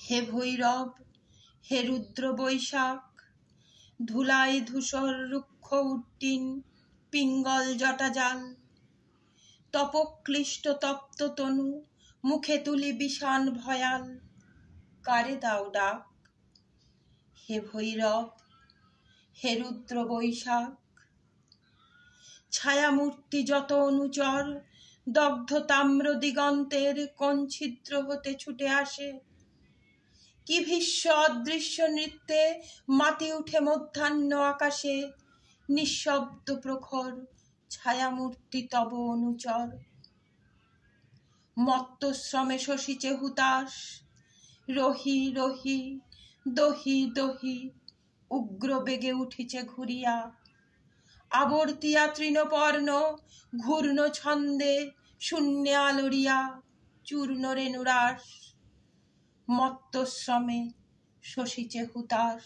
হে ভৈরব, হে রুদ্র বৈশাখ, ধুলায় ধূসর রুক্ষ উড্ডিন পিঙ্গল জটাজাল, তপক্লিষ্ট তপ্ত তনু মুখে তুলি বিষাণ ভয়াল, কারে দাও ডাক? হে ভৈরব, হে রুদ্র বৈশাখ। ছায়ামূর্তি যত অনুচর দগ্ধ তাম্র দিগন্তের কোন ছিদ্র হতে ছুটে আসে, কি ভীষ্ম অদৃশ্য নৃত্যে মাতি উঠে মধ্যাহ্ন আকাশে, নিঃশব্দ প্রখর ছায়ামূর্তি তব অনুচর। মত্ত শ্রমে শশীচে হুতাশ, রহি রহি দহি দহি উগ্র বেগে উঠিছে ঘুরিয়া, আবর্তিয়া তৃণপর্ণ ঘূর্ণ ছন্দে শূন্যে আলোড়িয়া চূর্ণ রেণুরাস। মত্ত শ্রমে শশীচে হুতাশ।